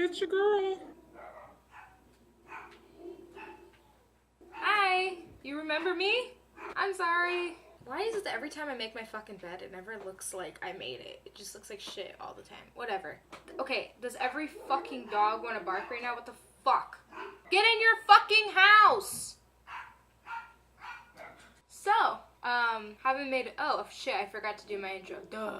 It's your girl. Hi, you remember me? I'm sorry. Why is it that every time I make my fucking bed, it never looks like I made it? It just looks like shit all the time. Whatever. Okay, does every fucking dog want to bark right now? What the fuck? Get in your fucking house! So, haven't made it. Oh, shit, I forgot to do my intro. Duh.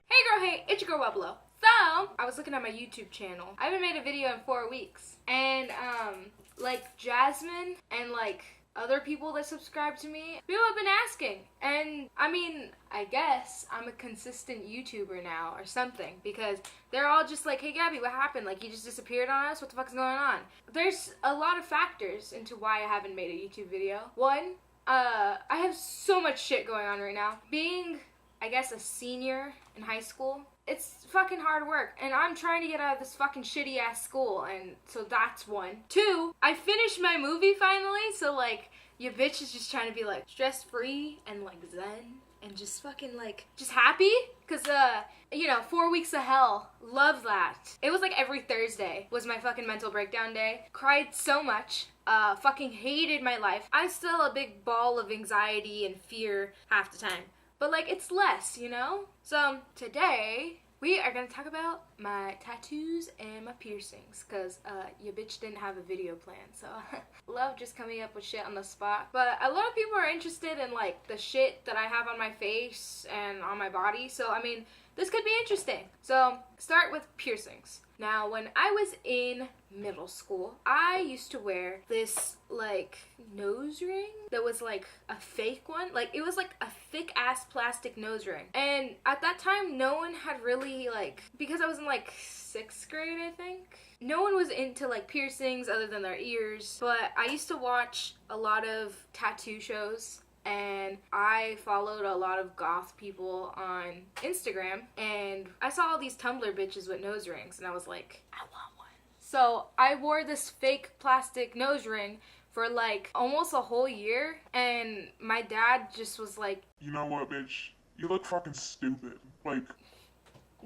Hey girl, hey, it's your girl Webalo. So, I was looking at my YouTube channel. I haven't made a video in 4 weeks. And, like, Jasmine and, like, other people that subscribe to me, people have been asking. And, I mean, I guess I'm a consistent YouTuber now or something. Because they're all just like, hey Gabby, what happened? Like, you just disappeared on us? What the fuck's going on? There's a lot of factors into why I haven't made a YouTube video. One, I have so much shit going on right now. Being, I guess, a senior in high school, it's fucking hard work, and I'm trying to get out of this fucking shitty ass school, and so that's one. Two, I finished my movie finally, so like, your bitch is just trying to be like stress free and like zen and just fucking like just happy, cause you know, 4 weeks of hell, love that. It was like every Thursday was my fucking mental breakdown day. Cried so much. Fucking hated my life. I'm still a big ball of anxiety and fear half the time. But like, it's less, you know? So today, we are gonna talk about my tattoos and my piercings, cause your bitch didn't have a video plan, so love just coming up with shit on the spot. But a lot of people are interested in like the shit that I have on my face and on my body, so I mean, this could be interesting. So, start with piercings. Now, when I was in middle school, I used to wear this, like, nose ring that was, like, a fake one. Like, it was, like, a thick-ass plastic nose ring. And at that time, no one had really, like, because I was in, like, 6th grade, I think, no one was into, like, piercings other than their ears. But I used to watch a lot of tattoo shows. And I followed a lot of goth people on Instagram, and I saw all these Tumblr bitches with nose rings, and I was like, I want one. So I wore this fake plastic nose ring for like almost a whole year, and my dad just was like, You know what, bitch? You look fucking stupid. Like,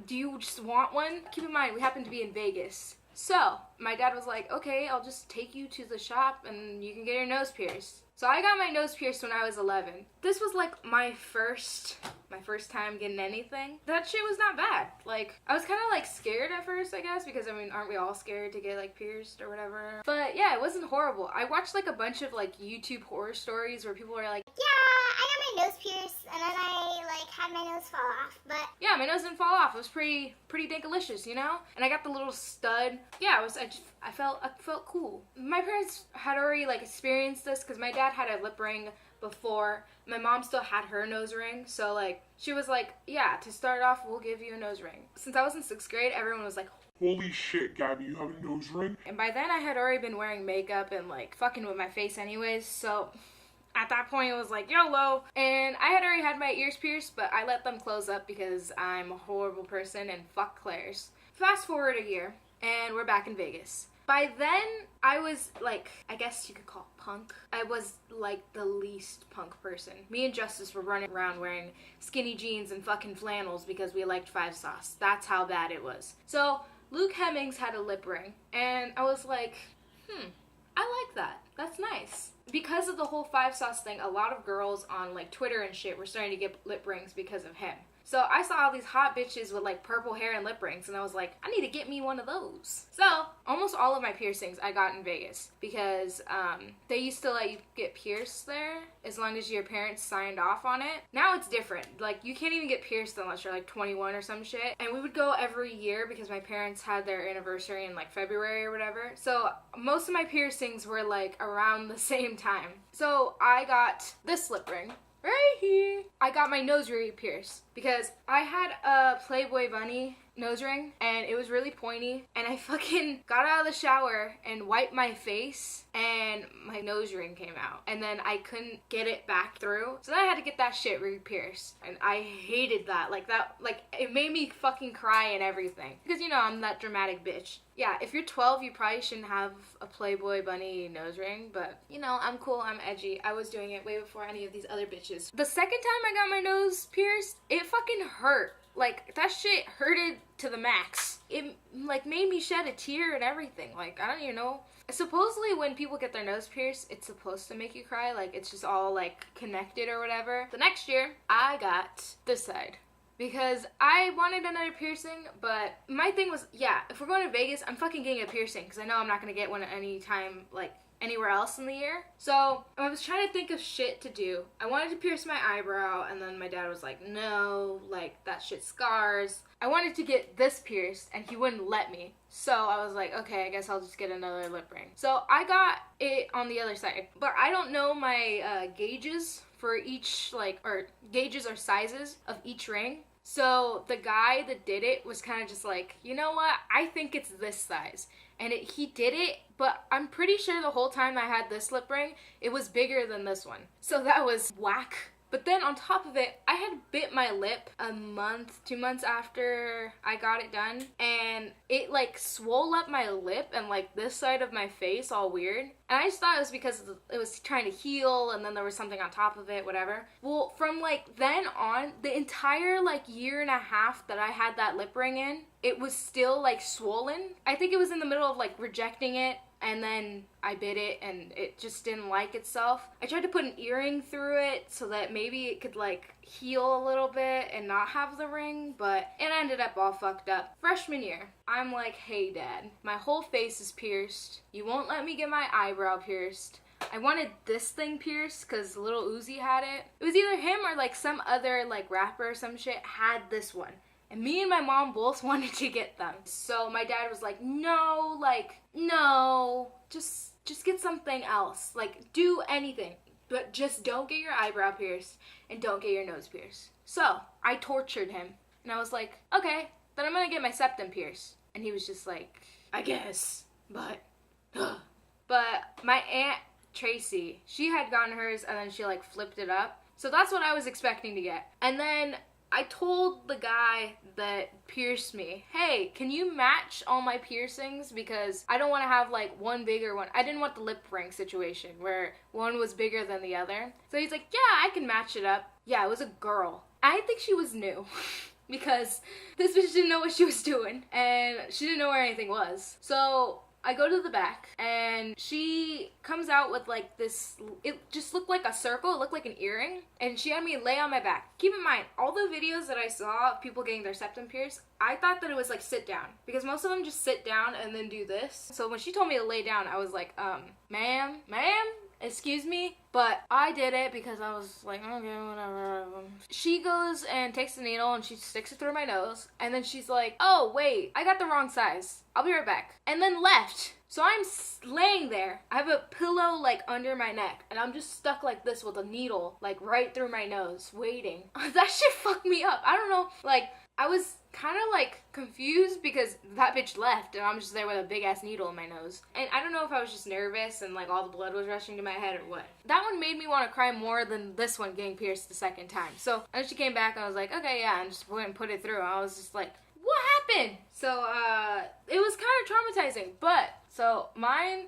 do you just want one? Keep in mind, we happen to be in Vegas. So my dad was like, okay, I'll just take you to the shop and you can get your nose pierced. So I got my nose pierced when I was 11. This was like my first time getting anything. That shit was not bad. Like, I was kind of like scared at first, I guess, because I mean, aren't we all scared to get like pierced or whatever? But yeah, it wasn't horrible. I watched like a bunch of like YouTube horror stories where people were like, yeah, I got my nose pierced and then I like had my nose fall off, but yeah, my nose didn't fall off. It was pretty dinkalicious, you know? And I got the little stud. Yeah, I felt cool. My parents had already like experienced this because my dad had a lip ring before. My mom still had her nose ring, so like she was like, yeah, to start off, we'll give you a nose ring. Since I was in 6th grade, everyone was like, holy shit, Gabby, you have a nose ring? and by then I had already been wearing makeup and like fucking with my face anyways, so at that point, it was like, YOLO. And I had already had my ears pierced, but I let them close up because I'm a horrible person and fuck Claire's. Fast forward a year, and we're back in Vegas. By then, I was like, I guess you could call it punk. I was like the least punk person. Me and Justice were running around wearing skinny jeans and fucking flannels because we liked 5 Sauce. That's how bad it was. So, Luke Hemmings had a lip ring, and I was like, I like that. That's nice. Because of the whole 5 Sauce thing, a lot of girls on like Twitter and shit were starting to get lip rings because of him. So I saw all these hot bitches with like purple hair and lip rings, and I was like, I need to get me one of those. So almost all of my piercings I got in Vegas because they used to let you get pierced there as long as your parents signed off on it. Now it's different. Like, you can't even get pierced unless you're like 21 or some shit. And we would go every year because my parents had their anniversary in like February or whatever. So most of my piercings were like around the same time. So I got this lip ring right here. I got my nose ring pierced because I had a Playboy bunny nose ring, and it was really pointy, and I fucking got out of the shower and wiped my face, and my nose ring came out, and then I couldn't get it back through, so then I had to get that shit re-pierced, and I hated that. Like, it made me fucking cry and everything, because, you know, I'm that dramatic bitch. Yeah, if you're 12, you probably shouldn't have a Playboy bunny nose ring, but, you know, I'm cool, I'm edgy. I was doing it way before any of these other bitches. The second time I got my nose pierced, it fucking hurt. Like, that shit hurted to the max. It, like, made me shed a tear and everything. Like, I don't even know. Supposedly, when people get their nose pierced, it's supposed to make you cry. Like, it's just all, like, connected or whatever. The next year, I got this side. Because I wanted another piercing, but my thing was, yeah, if we're going to Vegas, I'm fucking getting a piercing, because I know I'm not going to get one at any time, like, anywhere else in the year. So I was trying to think of shit to do. I wanted to pierce my eyebrow, and then my dad was like, no, like, that shit scars. I wanted to get this pierced, and he wouldn't let me. So I was like, okay, I guess I'll just get another lip ring. So I got it on the other side, but I don't know my gauges for each, like, or gauges or sizes of each ring. So the guy that did it was kind of just like, you know what, I think it's this size. And he did it, but I'm pretty sure the whole time I had this lip ring, it was bigger than this one. So that was whack. But then on top of it, I had bit my lip a month, 2 months after I got it done. And it like swole up my lip and like this side of my face all weird. And I just thought it was because it was trying to heal and then there was something on top of it, whatever. Well, from like then on, the entire like year and a half that I had that lip ring in, it was still like swollen. I think it was in the middle of like rejecting it. And then I bit it and it just didn't like itself. I tried to put an earring through it so that maybe it could like heal a little bit and not have the ring, but it ended up all fucked up. Freshman year, I'm like, hey dad, my whole face is pierced. You won't let me get my eyebrow pierced. I wanted this thing pierced because Lil Uzi had it. It was either him or like some other like rapper or some shit had this one. And me and my mom both wanted to get them. So my dad was like, no, just get something else. Like, do anything. But just don't get your eyebrow pierced and don't get your nose pierced. So I tortured him. And I was like, okay, then I'm gonna get my septum pierced. And he was just like, I guess, but my Aunt Tracy, she had gotten hers and then she like flipped it up. So that's what I was expecting to get. And then I told the guy that pierced me, hey, can you match all my piercings? Because I don't want to have like one bigger one. I didn't want the lip ring situation where one was bigger than the other. So he's like, yeah, I can match it up. Yeah, it was a girl. I think she was new because this bitch didn't know what she was doing and she didn't know where anything was. So I go to the back and she comes out with like this, it just looked like a circle, it looked like an earring, and she had me lay on my back. Keep in mind, all the videos that I saw of people getting their septum pierced, I thought that it was like sit down, because most of them just sit down and then do this. So when she told me to lay down, I was like, ma'am, excuse me, but I did it because I was like, okay, whatever. She goes and takes the needle and she sticks it through my nose, and then she's like, oh wait, I got the wrong size, I'll be right back, and then left. So I'm laying there, I have a pillow like under my neck, and I'm just stuck like this with a needle like right through my nose, waiting. That shit fucked me up. I don't know, like, I was kind of like confused because that bitch left and I'm just there with a big ass needle in my nose. And I don't know if I was just nervous and like all the blood was rushing to my head or what. That one made me want to cry more than this one getting pierced the second time. So and then she came back and I was like, okay, yeah, and just went and put it through. I was just like, what happened? So it was kind of traumatizing. But so mine,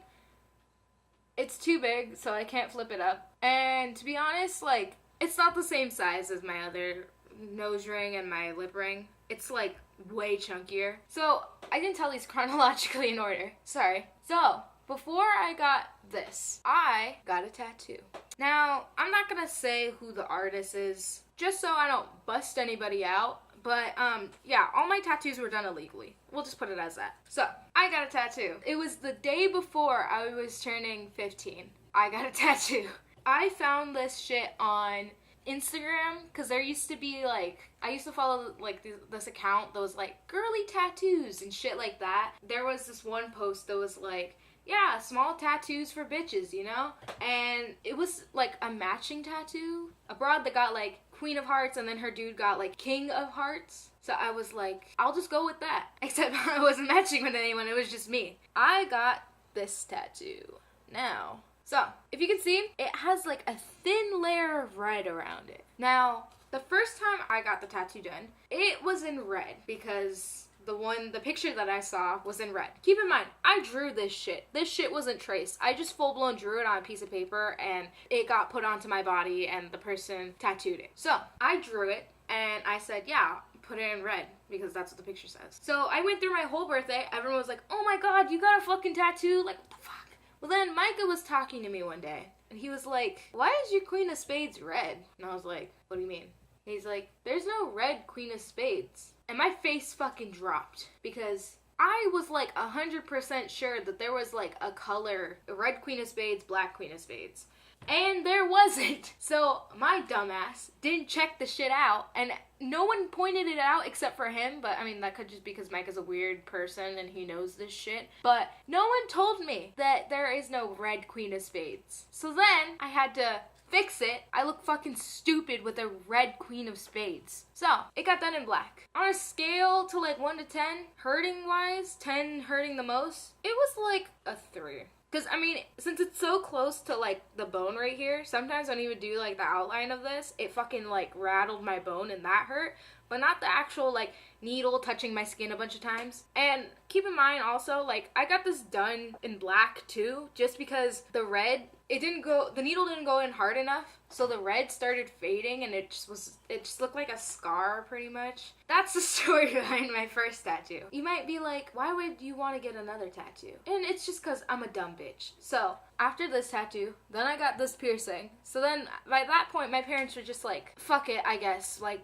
it's too big, so I can't flip it up. And to be honest, like, it's not the same size as my other nose ring and my lip ring. It's like way chunkier. So I didn't tell these chronologically in order. Sorry. So before I got this, I got a tattoo. Now, I'm not gonna say who the artist is, just so I don't bust anybody out. But, yeah, all my tattoos were done illegally. We'll just put it as that. So, I got a tattoo. It was the day before I was turning 15. I got a tattoo. I found this shit on Instagram, because there used to be, like, I used to follow, like, this account that was, like, girly tattoos and shit like that. There was this one post that was, like, yeah, small tattoos for bitches, you know? And it was, like, a matching tattoo. A broad that got, like, Queen of Hearts, and then her dude got like King of Hearts. So I was like, I'll just go with that. Except I wasn't matching with anyone, it was just me. I got this tattoo. Now, so if you can see, it has like a thin layer of red around it. Now, the first time I got the tattoo done, it was in red because the picture that I saw was in red. Keep in mind, I drew this shit. This shit wasn't traced. I just full-blown drew it on a piece of paper and it got put onto my body and the person tattooed it. So, I drew it and I said, yeah, put it in red because that's what the picture says. So, I went through my whole birthday. Everyone was like, oh my god, you got a fucking tattoo? Like, what the fuck? Well, then Micah was talking to me one day and he was like, why is your Queen of Spades red? And I was like, what do you mean? And he's like, there's no red Queen of Spades. And my face fucking dropped because I was like 100% sure that there was like a color, a red Queen of Spades, black Queen of Spades. And there wasn't. So my dumbass didn't check the shit out and no one pointed it out except for him. But I mean, that could just be because Mike is a weird person and he knows this shit. But no one told me that there is no red Queen of Spades. So then I had to fix it. I look fucking stupid with a red Queen of Spades. So, it got done in black. On a scale to like 1 to 10, hurting wise, 10 hurting the most, it was like a 3. Because, I mean, since it's so close to, like, the bone right here, sometimes when you would do, like, the outline of this, it fucking, like, rattled my bone and that hurt. But not the actual, like, needle touching my skin a bunch of times. And keep in mind also, like, I got this done in black, too, just because the red, the needle didn't go in hard enough. So the red started fading and it just looked like a scar pretty much. That's the story behind my first tattoo. You might be like, why would you want to get another tattoo? And it's just cause I'm a dumb bitch. So after this tattoo, then I got this piercing. So then by that point, my parents were just like, fuck it, I guess. Like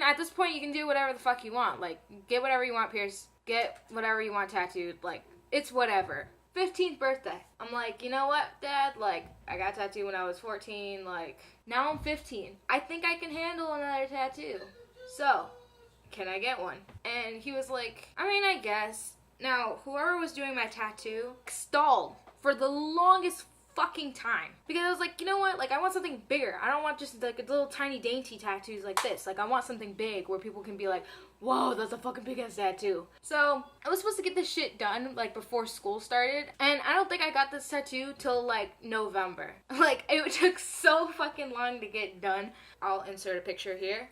at this point you can do whatever the fuck you want. Like get whatever you want pierced, get whatever you want tattooed. Like it's whatever. 15th birthday. I'm like, you know what, Dad? Like, I got a tattoo when I was 14. Like, now I'm 15. I think I can handle another tattoo. So, can I get one? And he was like, I mean, I guess. Now, whoever was doing my tattoo stalled for the longest fucking time. Because I was like, you know what? Like, I want something bigger. I don't want just, like, little tiny dainty tattoos like this. Like, I want something big where people can be like, whoa, that's a fucking big ass tattoo. So, I was supposed to get this shit done, like, before school started. And I don't think I got this tattoo till, like, November. Like, it took so fucking long to get done. I'll insert a picture here.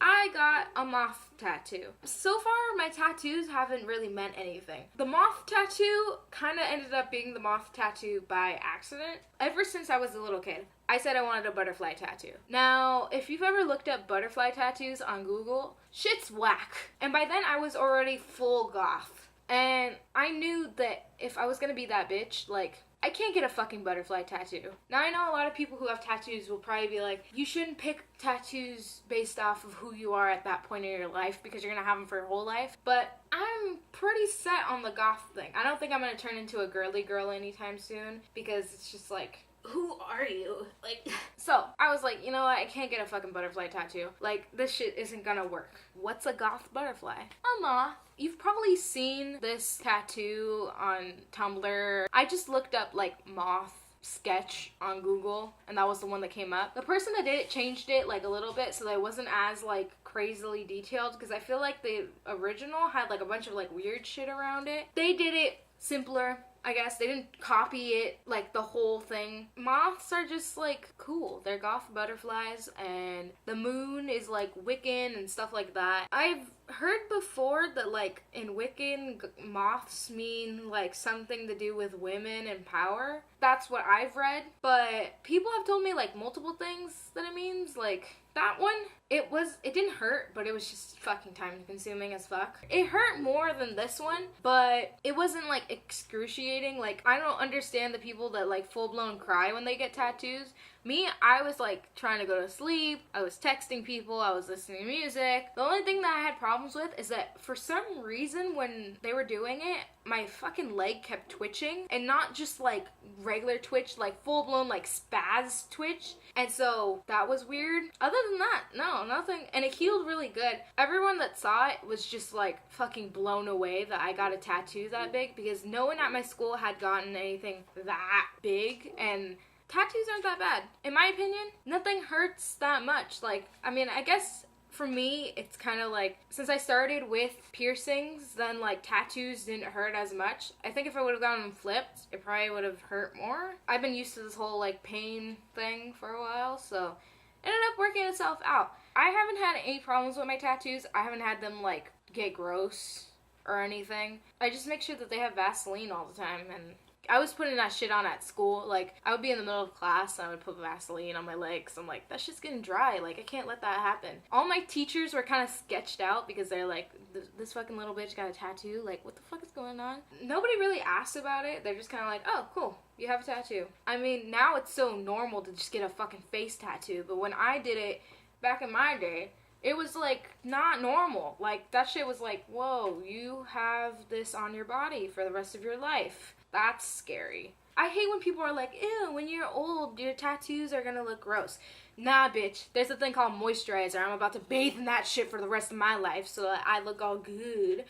I got a moth tattoo. So far, my tattoos haven't really meant anything. The moth tattoo kind of ended up being the moth tattoo by accident. Ever since I was a little kid, I said I wanted a butterfly tattoo. Now, if you've ever looked up butterfly tattoos on Google, shit's whack. And by then, I was already full goth. And I knew that if I was gonna be that bitch, like, I can't get a fucking butterfly tattoo. Now, I know a lot of people who have tattoos will probably be like, you shouldn't pick tattoos based off of who you are at that point in your life because you're gonna have them for your whole life. But I'm pretty set on the goth thing. I don't think I'm gonna turn into a girly girl anytime soon because it's just like, who are you? Like, so I was like, you know what? I can't get a fucking butterfly tattoo. Like, this shit isn't gonna work. What's a goth butterfly? A moth. You've probably seen this tattoo on Tumblr. I just looked up like moth sketch on Google and that was the one that came up. The person that did it changed it like a little bit so that it wasn't as like crazily detailed because I feel like the original had like a bunch of like weird shit around it. They did it simpler, I guess. They didn't copy it, like, the whole thing. Moths are just, like, cool. They're goth butterflies, and the moon is, like, Wiccan and stuff like that. I've heard before that, like, in Wiccan, moths mean, like, something to do with women and power. That's what I've read, but people have told me, like, multiple things that it means. Like, that one, it didn't hurt, but it was just fucking time consuming as fuck. It hurt more than this one, but it wasn't like excruciating. Like, I don't understand the people that like full blown cry when they get tattoos. Me, I was like trying to go to sleep, I was texting people, I was listening to music. The only thing that I had problems with is that for some reason when they were doing it, my fucking leg kept twitching, and not just like regular twitch, like full blown like spaz twitch. And so that was weird. Other than that, no, nothing. And it healed really good. Everyone that saw it was just like fucking blown away that I got a tattoo that big because no one at my school had gotten anything that big. And tattoos aren't that bad. In my opinion, nothing hurts that much. Like, I mean, I guess for me, it's kind of like, since I started with piercings, then like tattoos didn't hurt as much. I think if I would have gotten them flipped, it probably would have hurt more. I've been used to this whole like pain thing for a while, so it ended up working itself out. I haven't had any problems with my tattoos. I haven't had them like get gross or anything. I just make sure that they have Vaseline all the time, and I was putting that shit on at school. Like, I would be in the middle of class and I would put Vaseline on my legs. I'm like, that shit's getting dry. Like, I can't let that happen. All my teachers were kind of sketched out because they're like, this fucking little bitch got a tattoo. Like, what the fuck is going on? Nobody really asked about it. They're just kind of like, oh, cool, you have a tattoo. I mean, now it's so normal to just get a fucking face tattoo. But when I did it back in my day, it was like not normal. Like, that shit was like, whoa, you have this on your body for the rest of your life. That's scary. I hate when people are like, ew, when you're old, your tattoos are gonna look gross. Nah, bitch. There's a thing called moisturizer. I'm about to bathe in that shit for the rest of my life so that I look all good.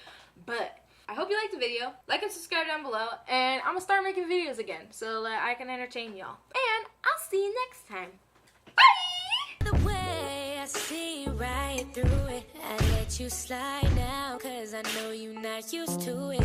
But I hope you liked the video. Like and subscribe down below. And I'm gonna start making videos again so that I can entertain y'all. And I'll see you next time. Bye! The way I see right through it, I let you slide now, 'cause I know you're not used to it.